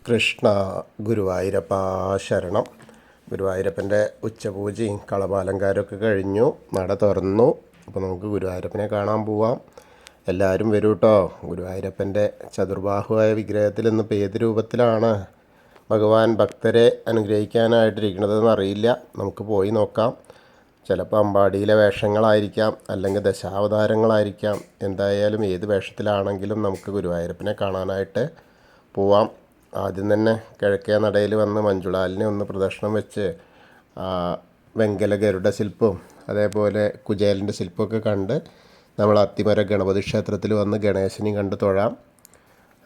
കൃഷ്ണ ഗുരുവായൂരപ്പ ശരണം. ഗുരുവായൂരപ്പൻ്റെ ഉച്ചപൂജയും കളഭാലങ്കാരമൊക്കെ കഴിഞ്ഞു, നട തുറന്നു. അപ്പോൾ നമുക്ക് ഗുരുവായൂരപ്പനെ കാണാൻ പോവാം. എല്ലാവരും വരൂ കേട്ടോ. ഗുരുവായൂരപ്പൻ്റെ ചതുർബാഹുവായ വിഗ്രഹത്തിൽ ഇന്നിപ്പോൾ ഏത് രൂപത്തിലാണ് ഭഗവാൻ ഭക്തരെ അനുഗ്രഹിക്കാനായിട്ടിരിക്കുന്നതെന്ന് അറിയില്ല. നമുക്ക് പോയി നോക്കാം. ചിലപ്പോൾ അമ്പാടിയിലെ വേഷങ്ങളായിരിക്കാം, അല്ലെങ്കിൽ ദശാവതാരങ്ങളായിരിക്കാം. എന്തായാലും ഏത് വേഷത്തിലാണെങ്കിലും നമുക്ക് ഗുരുവായൂരപ്പനെ കാണാനായിട്ട് പോവാം. ആദ്യം തന്നെ കിഴക്കേ നടയിൽ വന്ന് മഞ്ജുളാലിനെ ഒന്ന് പ്രദക്ഷിണം വെച്ച് വെങ്കല ഗരുഡ ശില്പവും അതേപോലെ കുചേലൻ്റെ ശില്പമൊക്കെ കണ്ട് നമ്മൾ അത്തിമര ഗണപതി ക്ഷേത്രത്തിൽ വന്ന് ഗണേശനെയും കണ്ട് തൊഴാം.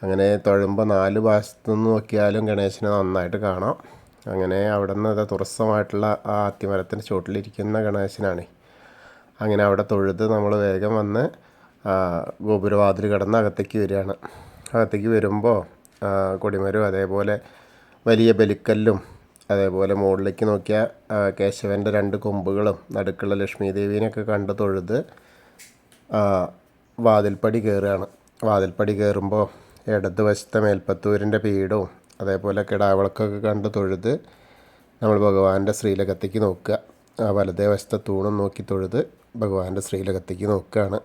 അങ്ങനെ തൊഴുമ്പോൾ 4 ഭാഗത്തു നിന്ന് നോക്കിയാലും ഗണേശനെ നന്നായിട്ട് കാണാം. അങ്ങനെ അവിടെ നിന്ന് തുറസ്സമായിട്ടുള്ള ആ അത്തിമരത്തിൻ്റെ ചുവട്ടിലിരിക്കുന്ന ഗണേശനാണ്. അങ്ങനെ അവിടെ തൊഴുത് നമ്മൾ വേഗം വന്ന് ഗോപുരവാതിൽ കടന്ന് അകത്തേക്ക് വരികയാണ്. അകത്തേക്ക് വരുമ്പോൾ കൊടിമരം, അതേപോലെ വലിയ ബലിക്കല്ലും, അതേപോലെ മുകളിലേക്ക് നോക്കിയാൽ കേശവൻ്റെ 2 കൊമ്പുകളും നടുക്കുള്ള ലക്ഷ്മി ദേവീനെയൊക്കെ കണ്ട് തൊഴുത് വാതിൽപ്പടി കയറുകയാണ്. വാതിൽപ്പടി കയറുമ്പോൾ ഇടത് വശത്തെ മേൽപ്പത്തൂരിൻ്റെ പീഠവും അതേപോലെ കിടാവിളക്കൊക്കെ കണ്ട് തൊഴുത് നമ്മൾ ഭഗവാന്റെ ശ്രീലകത്തേക്ക് നോക്കുക. വലതേ വശത്തെ തൂണും നോക്കി തൊഴുത് ഭഗവാന്റെ ശ്രീലകത്തേക്ക് നോക്കുകയാണ്.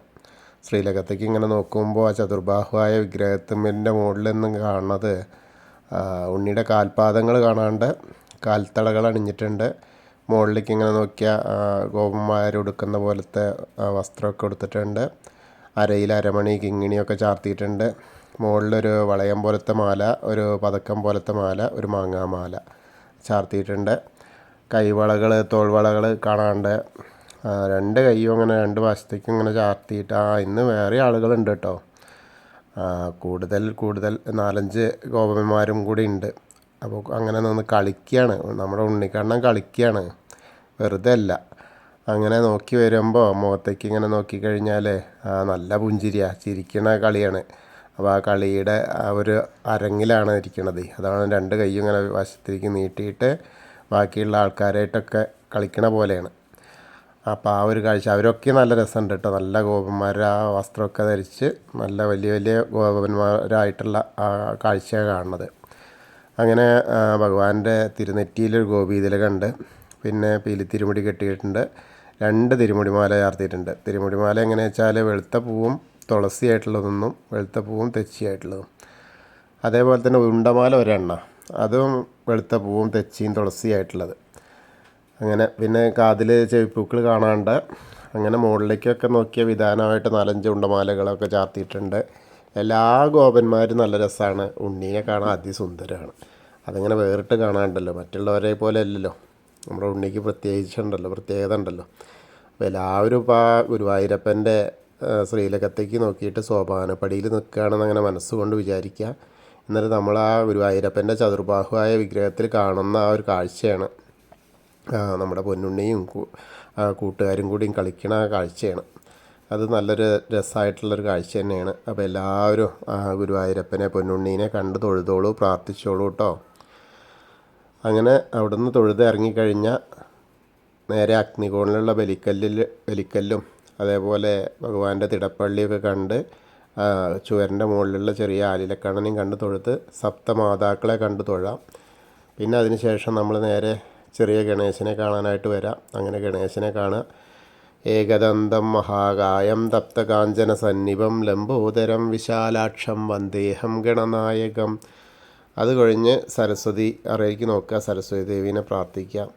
ശ്രീലകത്തേക്ക് ഇങ്ങനെ നോക്കുമ്പോൾ ആ ചതുർബാഹുവായ വിഗ്രഹത്തിൻ്റെ മുകളിൽ നിന്ന് കാണുന്നത് ഉണ്ണിയുടെ കാൽപാദങ്ങൾ കാണാണ്ട് കാൽത്തളകൾ അണിഞ്ഞിട്ടുണ്ട്. മുകളിലേക്ക് ഇങ്ങനെ നോക്കിയാൽ ഗോപന്മാരുടുക്കുന്ന പോലത്തെ വസ്ത്രമൊക്കെ കൊടുത്തിട്ടുണ്ട്. അരയിൽ അരമണി കിങ്ങിണിയൊക്കെ ചാർത്തിയിട്ടുണ്ട്. മുകളിലൊരു വളയം പോലത്തെ മാല, ഒരു പതക്കം പോലത്തെ മാല, ഒരു മാങ്ങാമാല ചാർത്തിയിട്ടുണ്ട്. കൈവളകൾ, തോൾവളകൾ കാണാണ്ട് 2 കൈയും അങ്ങനെ 2 വശത്തേക്കും ഇങ്ങനെ ചാർത്തിയിട്ട് ഇന്ന് വേറെ ആളുകളുണ്ട് കേട്ടോ. കൂടുതൽ 4-5 ഗോപന്മാരും കൂടി ഉണ്ട്. അപ്പോൾ അങ്ങനെ നിന്ന് കളിക്കുകയാണ്. നമ്മുടെ ഉണ്ണിക്കണ്ണൻ കളിക്കുകയാണ്, വെറുതെ അല്ല. അങ്ങനെ നോക്കി വരുമ്പോൾ മുഖത്തേക്ക് ഇങ്ങനെ നോക്കിക്കഴിഞ്ഞാൽ നല്ല പുഞ്ചിരിയാണ്, ചിരിക്കണ കളിയാണ്. അപ്പോൾ ആ കളിയുടെ ഒരു അരങ്ങിലാണ് ഇരിക്കണത്. അതാണ് 2 കൈയും ഇങ്ങനെ വശത്തേക്ക് നീട്ടിയിട്ട് ബാക്കിയുള്ള ആൾക്കാരായിട്ടൊക്കെ കളിക്കണ പോലെയാണ്. അപ്പോൾ ആ ഒരു കാഴ്ച, അവരൊക്കെ നല്ല രസമുണ്ട് കേട്ടോ. നല്ല ഗോപന്മാർ ആ വസ്ത്രമൊക്കെ ധരിച്ച് നല്ല വലിയ വലിയ ഗോപന്മാരായിട്ടുള്ള ആ കാഴ്ചയാണ് കാണുന്നത്. അങ്ങനെ ഭഗവാന്റെ തിരുനെറ്റിയിലൊരു ഗോപീതിലകമുണ്ട്. പിന്നെ തിരുമുടി കെട്ടിയിട്ടുണ്ട്. 2 തിരുമുടിമാല ചാർത്തിയിട്ടുണ്ട്. തിരുമുടിമാല എങ്ങനെയാ വെച്ചാൽ വെളുത്ത പൂവും തുളസിയായിട്ടുള്ളതൊന്നും, വെളുത്ത പൂവും തെച്ചിയായിട്ടുള്ളതും. അതേപോലെ തന്നെ ഉണ്ടമാല ഒരെണ്ണ, അതും വെളുത്ത പൂവും തെച്ചിയും തുളസിയായിട്ടുള്ളത്. അങ്ങനെ പിന്നെ കാതിൽ ചെവിപ്പൂക്കൾ കാണാണ്ട്. അങ്ങനെ മുകളിലേക്കൊക്കെ നോക്കിയ വിധാനമായിട്ട് 4-5 ഉണ്ടമാലകളൊക്കെ ചാർത്തിയിട്ടുണ്ട്. എല്ലാ ഗോപന്മാരും നല്ല രസമാണ്. ഉണ്ണീനെ കാണാൻ അതിസുന്ദരമാണ്. അതിങ്ങനെ വേറിട്ട് കാണാനുണ്ടല്ലോ, മറ്റുള്ളവരെ പോലെ അല്ലല്ലോ. നമ്മുടെ ഉണ്ണിക്ക് പ്രത്യേകത ഉണ്ടല്ലോ. അപ്പോൾ എല്ലാവരും ഇപ്പോൾ ആ ഗുരുവായൂരപ്പൻ്റെ ശ്രീലകത്തേക്ക് നോക്കിയിട്ട് സോപാനപ്പടിയിൽ നിൽക്കുകയാണെന്ന് അങ്ങനെ മനസ്സുകൊണ്ട് വിചാരിക്കുക. എന്നിട്ട് നമ്മൾ ആ ഗുരുവായൂരപ്പൻ്റെ ചതുർബാഹുവായ വിഗ്രഹത്തിൽ കാണുന്ന ആ ഒരു കാഴ്ചയാണ് നമ്മുടെ പൊന്നുണ്ണിയും കൂട്ടുകാരും കൂടിയും കളിക്കണ കാഴ്ചയാണ്. അത് നല്ലൊരു രസമായിട്ടുള്ളൊരു കാഴ്ച തന്നെയാണ്. അപ്പോൾ എല്ലാവരും ഗുരുവായൂരപ്പനെ, പൊന്നുണ്ണീനെ കണ്ട് തൊഴുതോളൂ, പ്രാർത്ഥിച്ചോളൂ കേട്ടോ. അങ്ങനെ അവിടുന്ന് തൊഴുത് ഇറങ്ങിക്കഴിഞ്ഞാൽ നേരെ അഗ്നികോണിലുള്ള ബലിക്കല്ലും അതേപോലെ ഭഗവാന്റെ തിടപ്പള്ളിയൊക്കെ കണ്ട് ചുവരിൻ്റെ മുകളിലുള്ള ചെറിയ ആലിലക്കണ്ണനെയും കണ്ട് തൊഴുത് സപ്തമാതാക്കളെ കണ്ട് തൊഴാം. പിന്നെ അതിന് ശേഷം നമ്മൾ നേരെ ചെറിയ ഗണേശനെ കാണാനായിട്ട് വരാം. അങ്ങനെ ഗണേശനെ കാണുക. ഏകദന്തം മഹാകായം തപ്തകാഞ്ചന സന്നിഭം ലംബോദരം വിശാലാക്ഷം വന്ദേഹം ഗണനായകം. അത് കഴിഞ്ഞ് സരസ്വതി അറയിലേക്ക് നോക്കുക, സരസ്വതി ദേവീനെ പ്രാർത്ഥിക്കുക.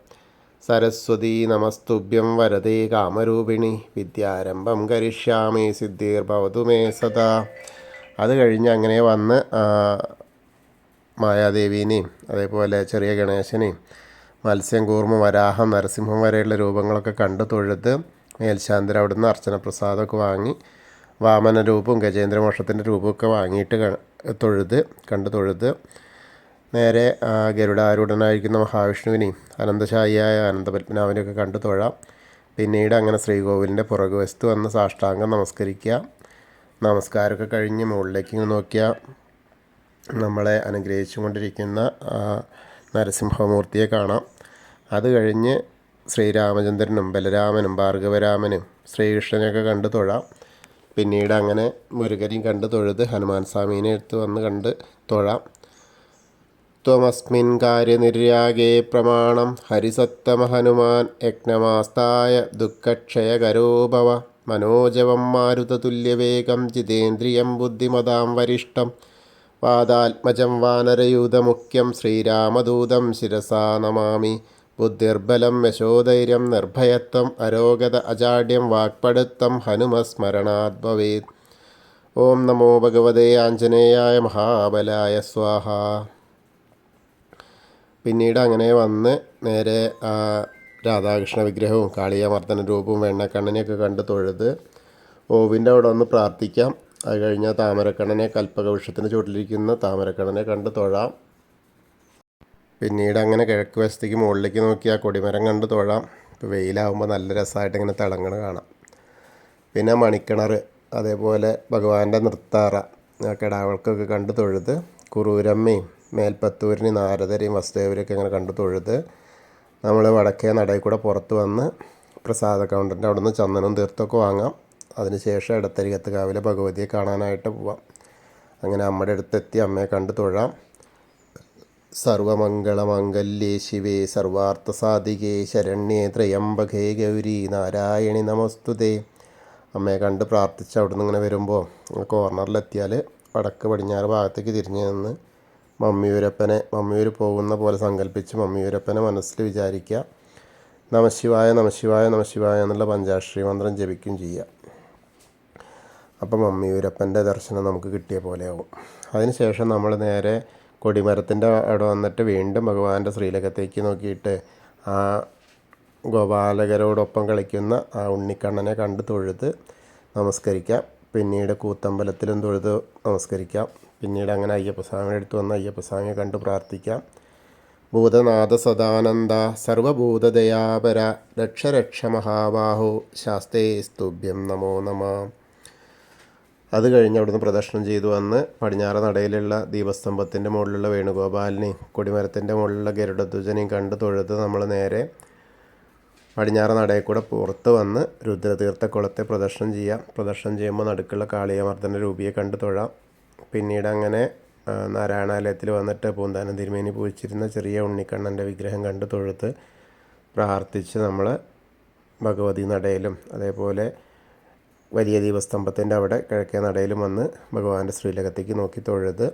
സരസ്വതി നമസ്തുഭ്യം വരദേ കാമരൂപിണി വിദ്യാരംഭം കരിഷ്യാമി സിദ്ധിർഭവതു മേ സദാ. അത് കഴിഞ്ഞ് അങ്ങനെ വന്ന് മായാദേവീനെയും അതേപോലെ ചെറിയ ഗണേശനെയും മത്സ്യം, കൂർമ്മ, വരാഹം, നരസിംഹം വരെയുള്ള രൂപങ്ങളൊക്കെ കണ്ട് തൊഴുത് മേൽശാന്തർ അവിടുന്ന് അർച്ചന പ്രസാദമൊക്കെ വാങ്ങി വാമന രൂപവും ഗജേന്ദ്രമോക്ഷത്തിൻ്റെ രൂപമൊക്കെ വാങ്ങിയിട്ട് കണ്ട് തൊഴുത് നേരെ ഗരുഡാരൂഢനായിരിക്കുന്ന മഹാവിഷ്ണുവിനെയും അനന്തശായിയായ അനന്തപത്മനാഭനെയൊക്കെ കണ്ട് തൊഴാം. പിന്നീട് അങ്ങനെ ശ്രീകോവിലിൻ്റെ പുറകുവശത്ത് വന്ന് സാഷ്ടാംഗം നമസ്കരിക്കുക. നമസ്കാരമൊക്കെ കഴിഞ്ഞ് മുകളിലേക്ക് നോക്കിയാൽ നമ്മളെ അനുഗ്രഹിച്ചു കൊണ്ടിരിക്കുന്ന നരസിംഹമൂർത്തിയെ കാണാം. അത് കഴിഞ്ഞ് ശ്രീരാമചന്ദ്രനും ബലരാമനും ഭാർഗവരാമനും ശ്രീകൃഷ്ണനെയൊക്കെ കണ്ട് തൊഴാം. പിന്നീട് അങ്ങനെ മുരുകനെയും കണ്ട് തൊഴുത് ഹനുമാൻ സ്വാമീനെ അടുത്ത് വന്ന് കണ്ട് തൊഴാം. ത്വമസ്മിൻ കാര്യനിര്യാഗേ പ്രമാണം ഹരിസത്തമഹനുമാൻ യജ്ഞമാസ്തായ ദുഃഖക്ഷയകരോ ഭവ മനോജവം മാരുതതുല്യവേഗം ജിതേന്ദ്രിയം ബുദ്ധിമതാം വരിഷ്ടം വാദാത്മജം വാനരയൂഥമുഖ്യം ശ്രീരാമദൂതം ശിരസാ നമാമി ബുദ്ധിർബലം യശോധൈര്യം നിർഭയത്വം അരോഗത അജാഡ്യം വാക്പടുത്തം ഹനുമസ്മരണാത് ഭവേത്. ഓം നമോ ഭഗവതേ ആഞ്ജനേയായ മഹാബലായ സ്വാഹ. പിന്നീട് അങ്ങനെ വന്ന് നേരെ രാധാകൃഷ്ണ വിഗ്രഹവും കാളിയമർദ്ദന രൂപവും വെണ്ണക്കണ്ണനെയൊക്കെ കണ്ട് തൊഴുത് ഓവിൻ്റെ അവിടെ ഒന്ന് പ്രാർത്ഥിക്കാം. അത് കഴിഞ്ഞാൽ താമരക്കണ്ണനെ കൽപ്പകവൃക്ഷത്തിന് ചുവട്ടിലിരിക്കുന്ന താമരക്കണ്ണനെ കണ്ട് തൊഴാം. പിന്നീട് അങ്ങനെ കിഴക്ക് വശത്തേക്ക് മുകളിലേക്ക് നോക്കി ആ കൊടിമരം കണ്ട് തൊഴാം. ഇപ്പോൾ വെയിലാവുമ്പോൾ നല്ല രസമായിട്ട് ഇങ്ങനെ തിളങ്ങണ കാണാം. പിന്നെ മണിക്കിണർ, അതേപോലെ ഭഗവാന്റെ നൃത്താറ, കിടാവൾക്കൊക്കെ കണ്ട് തൊഴുത് കുറൂരമ്മയും മേൽപ്പത്തൂരിന് നാരദരെയും വസുദേവരെയൊക്കെ ഇങ്ങനെ കണ്ട് തൊഴുത് നമ്മൾ വടക്കേ നടയിൽ കൂടെ പുറത്ത് വന്ന് പ്രസാദ കൗണ്ടറിൻ്റെ അവിടെ നിന്ന് ചന്ദനവും തീർത്തൊക്കെ വാങ്ങാം. അതിനുശേഷം ഇടത്തരികത്ത് കാവിലെ ഭഗവതിയെ കാണാനായിട്ട് പോവാം. അങ്ങനെ അമ്മയുടെ അടുത്തെത്തി അമ്മയെ കണ്ട് തൊഴാം. സർവമംഗളമംഗല്യേ ശിവേ സർവാർത്ഥസാധികേ ശരണ്യേ ത്രയംബകേ ഗൗരി നാരായണി നമസ്തുതേ. അമ്മയെ കണ്ട് പ്രാർത്ഥിച്ച് അവിടെ നിന്ന് ഇങ്ങനെ വരുമ്പോൾ കോർണറിലെത്തിയാൽ വടക്ക് പടിഞ്ഞാറ് ഭാഗത്തേക്ക് തിരിഞ്ഞ് നിന്ന് മമ്മിയൂരപ്പനെ പോകുന്ന പോലെ സങ്കല്പിച്ച് മമ്മിയൂരപ്പനെ മനസ്സിൽ വിചാരിക്കുക. നമശിവായ നമശിവായ നമശിവായ എന്നുള്ള പഞ്ചാക്ഷരി മന്ത്രം ജപിക്കുകയും ചെയ്യുക. അപ്പം മമ്മിയൂരപ്പൻ്റെ ദർശനം നമുക്ക് കിട്ടിയ പോലെയാവും. അതിനുശേഷം നമ്മൾ നേരെ കൊടിമരത്തിൻ്റെ അവിടെ വന്നിട്ട് വീണ്ടും ഭഗവാന്റെ ശ്രീലകത്തേക്ക് നോക്കിയിട്ട് ആ ഗോപാലകരോടൊപ്പം കളിക്കുന്ന ആ ഉണ്ണിക്കണ്ണനെ കണ്ട് തൊഴുത് നമസ്കരിക്കാം. പിന്നീട് കൂത്തമ്പലത്തിലും തൊഴുത് നമസ്കരിക്കാം. പിന്നീട് അങ്ങനെ അയ്യപ്പസ്വാമിയുടെ അടുത്ത് വന്ന് അയ്യപ്പസ്വാമിയെ കണ്ട് പ്രാർത്ഥിക്കാം. ഭൂതനാഥ സദാനന്ദ സർവഭൂതദയാപര രക്ഷ രക്ഷ മഹാബാഹു ശാസ്തേ സ്തുഭ്യം നമോ നമ. അത് കഴിഞ്ഞ് അവിടുന്ന് പ്രദക്ഷിണം ചെയ്തു വന്ന് പടിഞ്ഞാറ് നടയിലുള്ള ദീപസ്തംഭത്തിൻ്റെ മുകളിലുള്ള വേണുഗോപാലിനെയും കൊടിമരത്തിൻ്റെ മുകളിലുള്ള ഗരുഡധ്വജനെയും കണ്ട് തൊഴുത് നമ്മൾ നേരെ പടിഞ്ഞാറ് നടയിൽ കൂടെ പുറത്ത് വന്ന് രുദ്രതീർത്ഥക്കുളത്തെ പ്രദക്ഷിണം ചെയ്യാം. പ്രദക്ഷിണം ചെയ്യുമ്പോൾ നടുക്കുള്ള കാളിയമർദ്ദന രൂപിയെ കണ്ട് തൊഴാം. പിന്നീട് അങ്ങനെ നാരായണാലയത്തിൽ വന്നിട്ട് പൂന്താനം തിരുമേനി പൂജിച്ചിരുന്ന ചെറിയ ഉണ്ണിക്കണ്ണൻ്റെ വിഗ്രഹം കണ്ട് തൊഴുത്ത് പ്രാർത്ഥിച്ച് നമ്മൾ ഭഗവതി നടയിലും അതേപോലെ വലിയ ദീപസ്തംഭത്തിൻ്റെ അവിടെ കിഴക്കേ നടയിലും വന്ന് ഭഗവാന്റെ ശ്രീലകത്തേക്ക് നോക്കി തൊഴുത്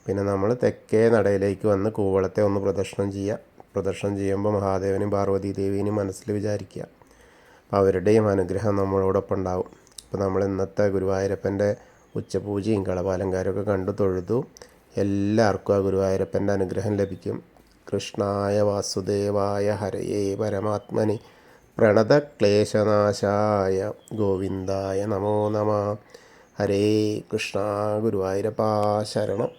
പിന്നെ നമ്മൾ തെക്കേ നടയിലേക്ക് വന്ന് കൂവളത്തെ ഒന്ന് പ്രദക്ഷിണം ചെയ്യുക. പ്രദക്ഷിണം ചെയ്യുമ്പോൾ മഹാദേവനും പാർവതി ദേവീനും മനസ്സിൽ വിചാരിക്കുക. അപ്പോൾ അവരുടെയും അനുഗ്രഹം നമ്മളോടൊപ്പം ഉണ്ടാവും. അപ്പോൾ നമ്മൾ ഇന്നത്തെ ഗുരുവായൂരപ്പൻ്റെ ഉച്ചപൂജയും കളഭാലങ്കാരമൊക്കെ കണ്ടു തൊഴുതു. എല്ലാവർക്കും ആ ഗുരുവായൂരപ്പൻ്റെ അനുഗ്രഹം ലഭിക്കും. കൃഷ്ണായ വാസുദേവായ ഹരയേ പരമാത്മനി പ്രണതക്ലേശനാശായ ഗോവിന്ദായ നമോ നമ. ഹരേ കൃഷ്ണ. ഗുരുവായൂരപ്പാ ശരണം.